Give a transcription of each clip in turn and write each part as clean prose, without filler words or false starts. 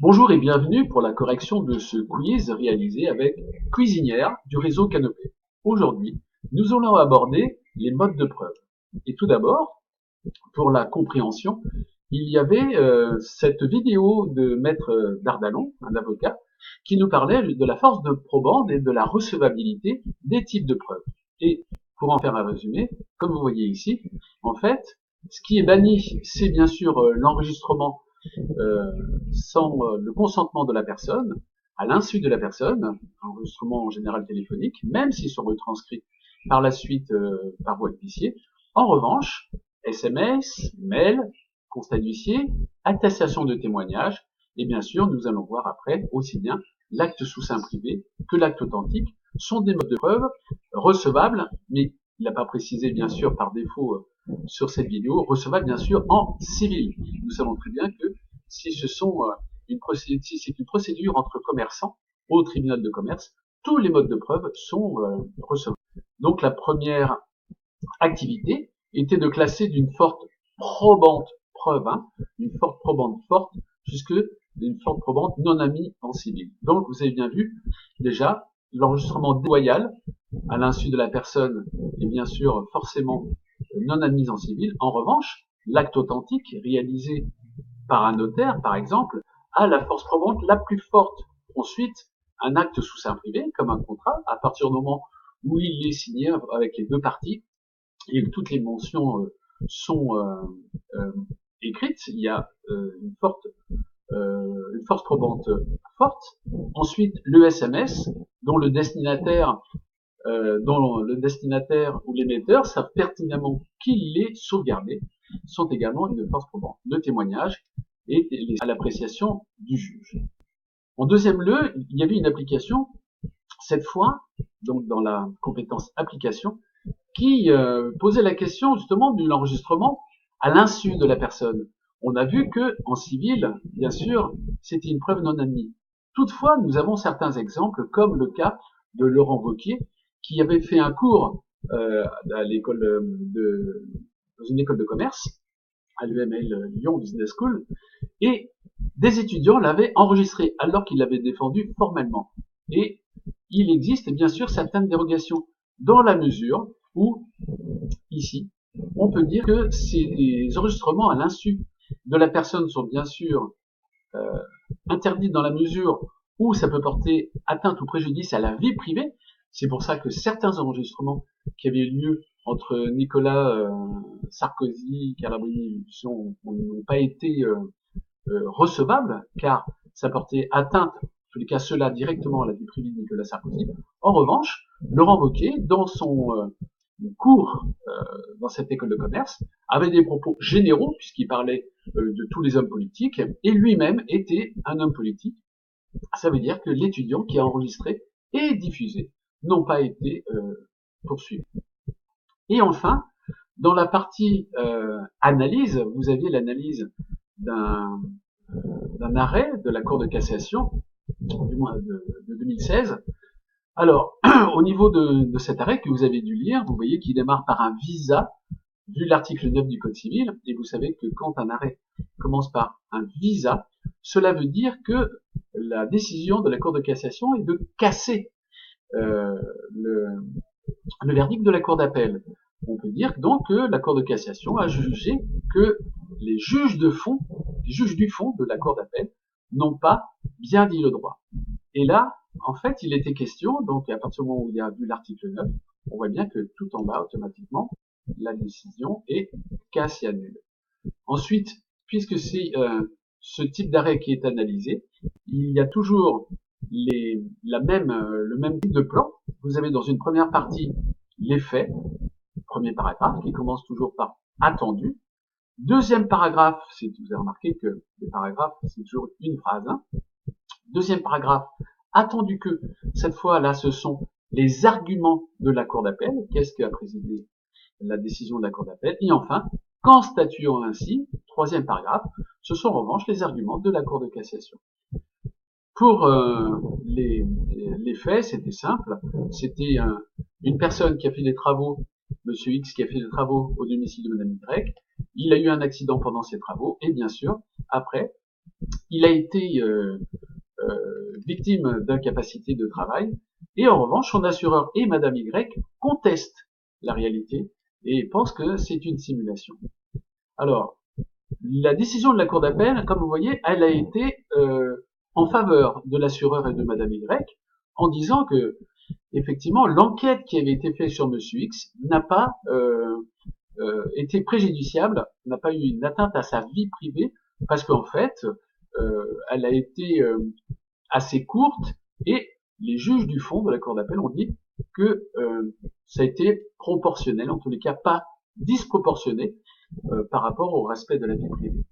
Bonjour et bienvenue pour la correction de ce quiz réalisé avec Cuisinière du réseau Canopé. Aujourd'hui, nous allons aborder les modes de preuve. Et tout d'abord, pour la compréhension, il y avait cette vidéo de Maître Dardalon, un avocat, qui nous parlait de la force de probande et de la recevabilité des types de preuves. Et pour en faire un résumé, comme vous voyez ici, en fait, ce qui est banni, c'est bien sûr l'enregistrement euh, sans le consentement de la personne, à l'insu de la personne, enregistrement en général téléphonique, même s'ils sont retranscrits par la suite par voie de huissier. En revanche, SMS, mail, constat d'huissier, attestation de témoignage, et bien sûr, nous allons voir après aussi bien l'acte sous seing privé que l'acte authentique sont des modes de preuve recevables, mais il n'a pas précisé bien sûr par défaut sur cette vidéo, recevables bien sûr en civil. Nous savons très bien que si si c'est une procédure entre commerçants au tribunal de commerce, tous les modes de preuve sont recevables. Donc la première activité était de classer d'une forte probante preuve, une forte probante forte, jusque d'une forte probante non amie en civil. Donc vous avez bien vu déjà l'enregistrement déloyal à l'insu de la personne est bien sûr forcément non admise en civil. En revanche, l'acte authentique réalisé par un notaire, par exemple, a la force probante la plus forte. Ensuite, un acte sous seing privé, comme un contrat, à partir du moment où il est signé avec les deux parties et que toutes les mentions sont écrites, il y a une force probante forte. Ensuite, le SMS, dont le destinataire ou l'émetteur savent pertinemment qu'il est sauvegardé, sont également une force probante. Le témoignage est à l'appréciation du juge. En deuxième lieu, il y avait une application, cette fois, donc dans la compétence application, qui posait la question justement de l'enregistrement à l'insu de la personne. On a vu que en civil, bien sûr, c'était une preuve non admise. Toutefois, nous avons certains exemples, comme le cas de Laurent Wauquiez, qui avait fait un cours à l'école dans une école de commerce, à l'UML Lyon Business School, et des étudiants l'avaient enregistré alors qu'il l'avait défendu formellement. Et il existe bien sûr certaines dérogations dans la mesure où, ici, on peut dire que ces enregistrements à l'insu de la personne sont bien sûr interdits dans la mesure où ça peut porter atteinte ou préjudice à la vie privée. C'est pour ça que certains enregistrements qui avaient lieu entre Nicolas Sarkozy, Carabini n'ont pas été recevables, car ça portait atteinte, en tous les cas cela directement à la vie privée de Nicolas Sarkozy. En revanche, Laurent Wauquiez, dans son cours dans cette école de commerce, avait des propos généraux, puisqu'il parlait de tous les hommes politiques, et lui-même était un homme politique. Ça veut dire que l'étudiant qui a enregistré et diffusé n'ont pas été poursuivis. Et enfin, dans la partie analyse, vous aviez l'analyse d'un arrêt de la Cour de cassation, du moins de 2016. Alors, au niveau de cet arrêt que vous avez dû lire, vous voyez qu'il démarre par un visa, vu l'article 9 du Code civil, et vous savez que quand un arrêt commence par un visa, cela veut dire que la décision de la Cour de cassation est de casser le verdict de la Cour d'appel. On peut dire donc que la Cour de cassation a jugé que les juges du fond de la Cour d'appel n'ont pas bien dit le droit. Et là, en fait, il était question, donc à partir du moment où il y a vu l'article 9, on voit bien que tout en bas, automatiquement, la décision est casse et annule. Ensuite, puisque c'est ce type d'arrêt qui est analysé, il y a toujours le même type de plan. Vous avez dans une première partie les faits, premier paragraphe qui commence toujours par attendu. Deuxième paragraphe, vous avez remarqué que les paragraphes, c'est toujours une phrase. Deuxième paragraphe, attendu que, cette fois-là, ce sont les arguments de la Cour d'appel. Qu'est-ce qui a présidé la décision de la Cour d'appel? Et enfin, qu'en statuant ainsi, troisième paragraphe, ce sont en revanche les arguments de la Cour de cassation. Pour les faits, c'était simple. C'était une personne qui a fait des travaux, Monsieur X qui a fait des travaux au domicile de Madame Y. Il a eu un accident pendant ses travaux et bien sûr, après, il a été victime d'incapacité de travail, et en revanche, son assureur et Madame Y contestent la réalité et pensent que c'est une simulation. Alors, la décision de la Cour d'appel, comme vous voyez, elle a été en faveur de l'assureur et de Madame Y, en disant que, effectivement, l'enquête qui avait été faite sur Monsieur X n'a pas été préjudiciable, n'a pas eu une atteinte à sa vie privée, parce qu'en fait, elle a été assez courte, et les juges du fond de la Cour d'appel ont dit que ça a été proportionnel, en tous les cas pas disproportionné, par rapport au respect de la vie privée.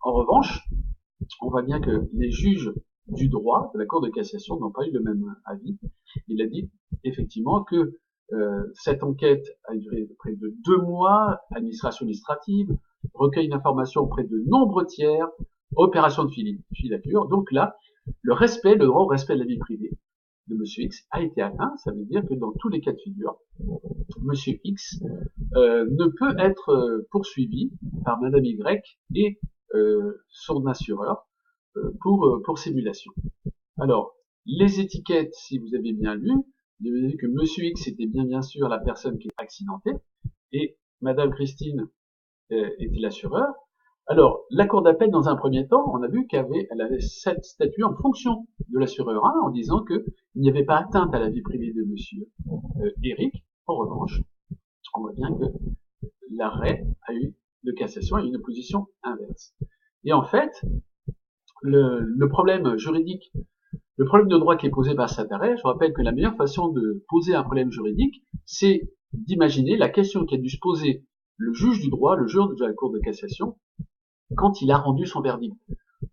En revanche, on voit bien que les juges du droit de la Cour de cassation n'ont pas eu le même avis. Il a dit effectivement que cette enquête a duré près de 2 mois, administration administrative, recueil d'informations auprès de nombreux tiers, opération de filature. Donc là, le droit au respect de la vie privée de Monsieur X a été atteint. Ça veut dire que dans tous les cas de figure, Monsieur X ne peut être poursuivi par Madame Y et son assureur pour simulation. Alors, les étiquettes, si vous avez bien lu, vous avez vu que Monsieur X était bien sûr la personne qui est accidentée et Madame Christine était l'assureur. Alors, la Cour d'appel, dans un premier temps, on a vu elle avait cette statut en fonction de l'assureur 1, en disant qu'il n'y avait pas atteinte à la vie privée de Monsieur Eric. En revanche, on voit bien que l'arrêt de cassation a eu une position inverse. Et en fait, le problème juridique, le problème de droit qui est posé par cet arrêt, je rappelle que la meilleure façon de poser un problème juridique, c'est d'imaginer la question qu'a dû se poser le juge du droit, le juge de la Cour de cassation, quand il a rendu son verdict.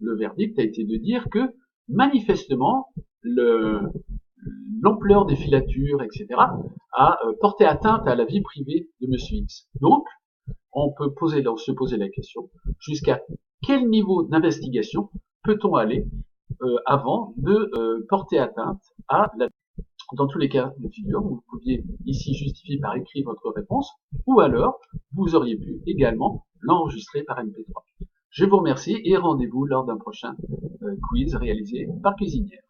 Le verdict a été de dire que, manifestement, l'ampleur des filatures, etc., a porté atteinte à la vie privée de Monsieur X. Donc, on peut se poser la question, jusqu'à quel niveau d'investigation peut-on aller avant de porter atteinte à la... Dans tous les cas de figure, vous pouviez ici justifier par écrit votre réponse, ou alors vous auriez pu également l'enregistrer par MP3. Je vous remercie et rendez-vous lors d'un prochain quiz réalisé par Cuisinière.